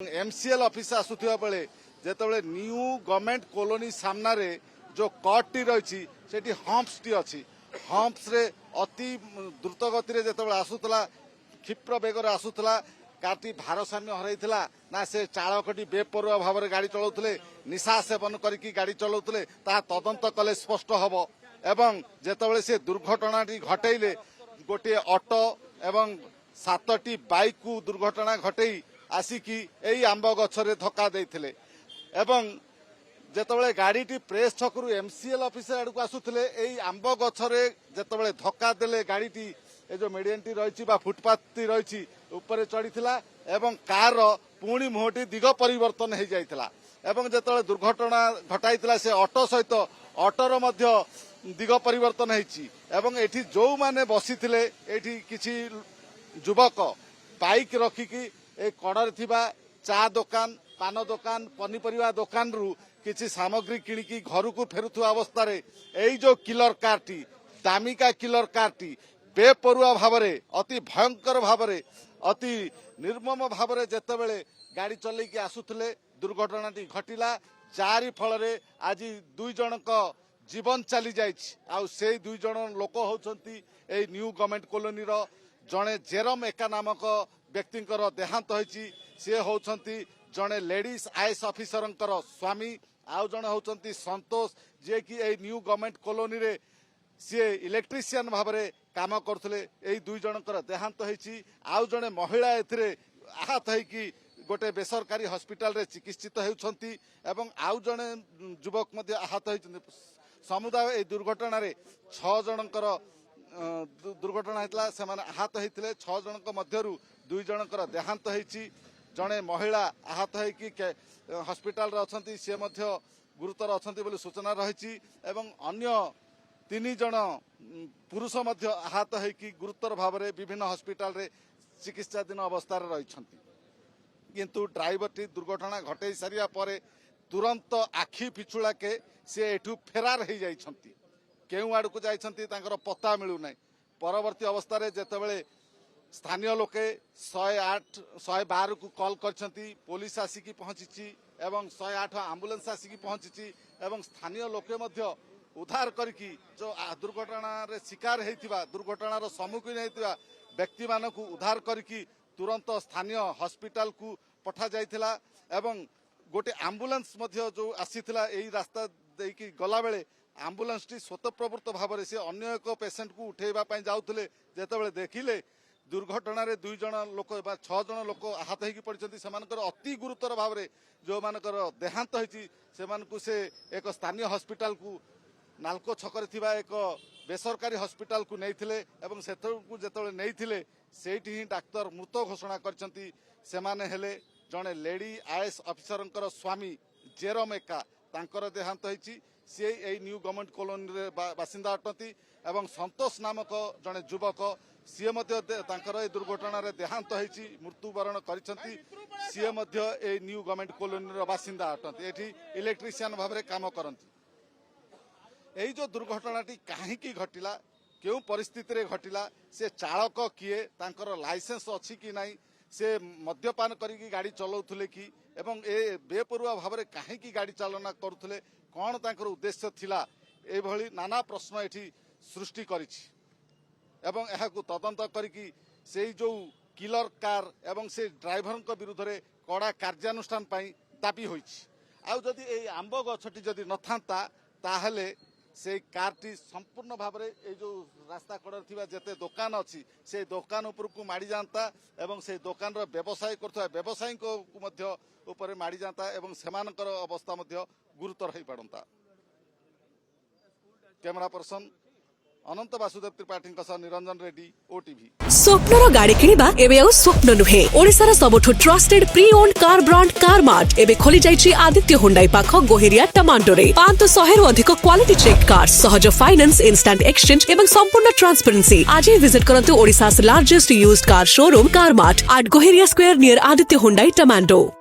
MCL office आसुथिबा बेले जेतेबेले new government colony सामना रे जो कट टी रही सेठी हम्प्स टी अच्छी हम्प्स रे अति द्रुत गति रे जेतेबेले आसुतला क्षिप्र बेगर आसुतला कारटी भारसाम्य हरैथिला ना से चालकटी बेपरुआ भाव में गाड़ी चलाउथिले निशा सेवन करिकी गाड़ी चलाउथिले ता तदंत कले स्पष्ट हबो एवं जेतेबेले से दुर्घटनाटी घटैले गोटे ऑटो एवं 7टी बाइक को दुर्घटना घटई आसिकी एई आंब गछरे धक्का देइथिले एवं जेतेबेले गाड़ीटी प्रेस छकरू एमसीएल ऑफिस आड़क आसुथिले एई आंब गछरे जेतेबेले धक्का देले गाड़ीटी ए जो मेडियनटी रही फुटपाथ टी रही ऊपर चढ़ीथिला एवं कार पुणी मुहटी दिग परिवर्तन हो जाइथिला एवं जेतेबेले दुर्घटना घटाइथिला से ऑटो सहित ऑटोर मध्य दिग परिवर्तन होइछि एवं एठी जो माने बसिथिले एठी किछि युवक बाइक रखिकी ए कड़े थिबा चा दुकान पान दुकान पनीपरिया दुकान रु किछि सामग्री किणिकी घर को फेरुथुवा अवस्था रे एई जो किलर कारटी दामिका किलर कारटी बेपरुआ भावरे अति भयंकर भावरे अति निर्मम भावरे जेतेबेले गाड़ी चलैकी आसुथिले दुर्घटनाटी घटिला जारी फल रे आज 2 जनक जीवन चली जाइछि आ से 2 जन लोक होउछंती ए न्यू गवर्नमेंट कॉलोनी रो जणे जेरम एका नामक व्यक्तिंकर देहांत होइछि से होउछंती जणे लेडीज आईएएस ऑफिसरंकर स्वामी आउ जणे होउछंती संतोष जे कि ए न्यू गवर्नमेंट कॉलोनी रे सी इलेक्ट्रिशियन भाव में काम करते यही 2 जनकर देहांत होइछि आउ जणे महिला एथिरे आहत होइकी गोटे बेसरकारी हॉस्पिटल रे चिकित्सित होउछंती एवं आउ जणे युवक मध्ये आहत होइछंती समुदाय ए दुर्घटना रे 6 जनकर दुर्घटना हेतला से माने आहत होइथिले 6 जनक मध्यरु 2 जनकर देहांत होइछि जणे महिला आहत होइकी हॉस्पिटल रे अछंती से मध्य गुरुतर अछंती बोली सूचना रहिछि एवं अन्य 3 जन पुरुष मध्य आहत होइकी गुरुतर भाव में विभिन्न हॉस्पिटल रे चिकित्साधीन अवस्था रही किंतु ड्राइवर टी दुर्घटना घटई सारिया परे तुरंत आखि पिछुड़ा के से एठू फेरार हो जाइछंती केउ आड़ को जाइछंती तांकर पता मिलू नै परवर्ती अवस्था रे जेतेबेले स्थानीय लोके 108 112 को कॉल करछंती पुलिस आसिकी पहुंचीची एवं 108 एम्बुलेंस आसिकी पहुंचीची एवं स्थानीय लोके मध्य उद्धार करके जो दुर्घटना रे शिकार होइतिबा दुर्घटनार सम्मुखीन होइतिबा व्यक्ति मानकु उद्धार करके तुरंत स्थानीय हॉस्पिटल को पठा जाइथिला एवं गोटे एम्बुलेंस मध्य जो आसीथिला एई रास्ता देकी गला बेले एम्बुलेंस टी स्वतःप्रवृत्त भाव में से अन्य एक पेशेंट को उठेबा पई जाउथिले जेतेबेले देखिले दुर्घटना रे 2 जन लोक 6 जन लोक आहत होइकी पड़िछंती सेमानकर अति गुरुतर भाव में जो मानकर देहांत होइछि सेमानकु से एक स्थानीय हॉस्पिटल को नालको छकरे थिबा एक बेसरकारी हॉस्पिटल को नैथिले एवं सेतरकु जेतेबेले नैथिले सेठी ही डाक्टर मृत घोषणा करछंती सेमाने हेले जणे लेडी आईएएस ऑफिसरंकर स्वामी जेरम एका तांकर देहांत होइछि से एई न्यू गवर्नमेंट कॉलोनी रे बासिंदा अटंती एवं संतोष नामक जणे युवक सीए मध्य तांकर ए दुर्घटना रे देहांत होइछि मृत्युवरण करिसंती सीए मध्य ए न्यू गवर्नमेंट कॉलोनी रे बासिंदा अटंती एठी इलेक्ट्रिशियन भाव में काम करंती यही जो दुर्घटनाटी कहीं घटिला क्यों परिस्थिति रे घटिला से चालक किए तांकर लाइसेंस अच्छी कि नहीं से मद्यपान करिकी गाड़ी चलाउथुले कि एवं ए बेपरुआ भाव में कहीं गाड़ी चालना करुथुले कौन तांकर उद्देश्य थिला ए भली नाना प्रश्न एठी सृष्टि करिछि एवं एहाकु तदंत करिकी से जो किलर कार एवं से ड्राइवर को विरुद्ध रे कड़ा कार्यानुष्ठान पई दाबी होइछि आउ जदि ए आंब गछटी जदि नथांता ताहले से कारटी संपूर्ण भाव में जो रास्ता कड़े थिबा जेते दुकान अच्छी से दुकान उपर को माड़ी जाता एवं से दुकान व्यवसाय करथुवा व्यवसायी को मध्य ऊपर माड़ी जाता एवं सेमानकर अवस्था मध्य गुरुतर हो पड़ता। Camera person Anant Vasudev Tripathi Niranjan Reddy OTV. स्वप्नर गाड़ी किनिबा एबे आ स्वप्न नुहे ओडिसार सबठु trusted pre owned car brand car mart एबे खोली जाइछि आदित्य हुंडाई पाख गोहेरिया टमाटोरे 500 रु अधिक क्वालिटी चेक कार सहज फाइनेंस इंस्टेंट एक्सचेंज एवं संपूर्ण ट्रांसपेरेंसी आज ही विजिट करंतु ओडिसास largest used car showroom car mart at Goheria square near Aditya Hyundai tomato.